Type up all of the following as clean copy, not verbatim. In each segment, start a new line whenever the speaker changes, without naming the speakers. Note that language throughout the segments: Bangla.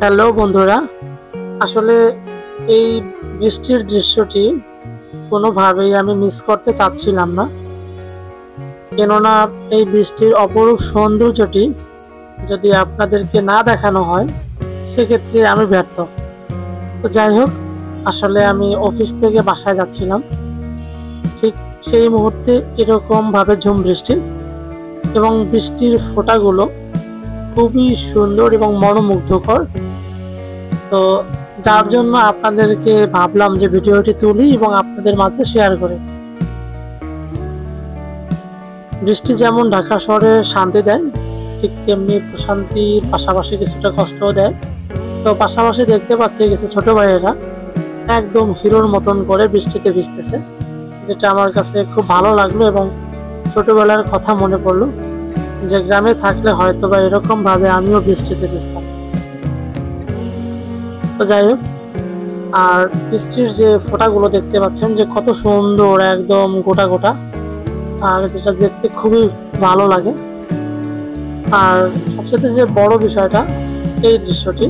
হ্যালো বন্ধুরা, আসলে এই বৃষ্টির দৃশ্যটি কোনোভাবেই আমি মিস করতে চাচ্ছিলাম না। কেননা এই বৃষ্টির অপরূপ সৌন্দর্যটি যদি আপনাদেরকে না দেখানো হয় সেক্ষেত্রে আমি ব্যর্থ। তো যাই হোক, আসলে আমি অফিস থেকে বাসায় যাচ্ছিলাম, ঠিক সেই মুহূর্তে এরকমভাবে ঝুম বৃষ্টি এবং বৃষ্টির ফোঁটাগুলো খুবই সুন্দর এবং মনোমুগ্ধকর। তো যার জন্য আপনাদেরকে ভাবলাম যে ভিডিওটি তুলি এবং আপনাদের মাঝে শেয়ার করি। বৃষ্টি যেমন ঢাকা শহরে শান্তি দেয়, ঠিক তেমনি প্রশান্তির পাশাপাশি কিছুটা কষ্টও দেয়। তো পাশাপাশি দেখতে পাচ্ছি কিছু ছোট ভাইয়েরা একদম হিরোর মতন করে বৃষ্টিতে ভিজতেছে, যেটা আমার কাছে খুব ভালো লাগলো এবং ছোটবেলার কথা মনে পড়লো যে গ্রামে থাকলে হয়তো বা এরকম ভাবে আমিও বৃষ্টিতে ভিজতাম। তো যাই হোক, আর বৃষ্টির যে ফোঁটাগুলো দেখতে পাচ্ছেন যে কত সুন্দর, একদম গোটা গোটা, আর যেটা দেখতে খুবই ভালো লাগে। আর সবচেয়ে যে বড় বিষয়টা, এই দৃশ্যটি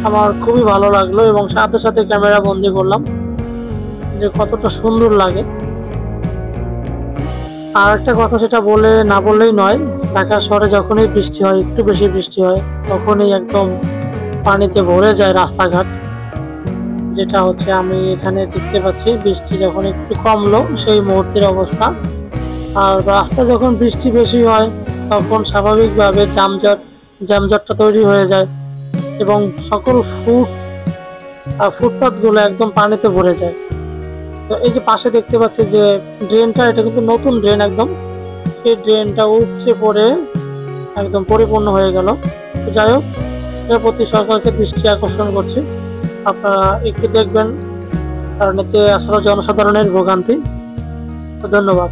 আমার খুবই ভালো লাগলো এবং সাথে সাথে ক্যামেরা বন্দি করলাম যে কতটা সুন্দর লাগে। আর একটা কথা, সেটা বলে না বললেই নয়, ঢাকা শহরে যখনই বৃষ্টি হয়, একটু বেশি বৃষ্টি হয়, তখনই একদম পানিতে ভরে যায় রাস্তাঘাট। যেটা হচ্ছে আমি এখানে দেখতে পাচ্ছি, বৃষ্টি যখন একটু কমলো সেই মুহূর্তের অবস্থা। আর রাস্তা যখন বৃষ্টি বেশি হয় তখন স্বাভাবিকভাবে জ্যামজটটা তৈরি হয়ে যায় এবং সকল ফুটপাথগুলো একদম পানিতে ভরে যায়। তো এই যে পাশে দেখতে পাচ্ছি যে ড্রেনটা, এটা কিন্তু নতুন ড্রেন একদম, সেই ড্রেনটা উপচে পড়ে একদম পরিপূর্ণ হয়ে গেল। তো যাই হোক, এর প্রতি সরকারকে দৃষ্টি আকর্ষণ করছি, আপনারা একটু দেখবেন, কারণ এতে আসলে জনসাধারণের ভোগান্তি। তো ধন্যবাদ।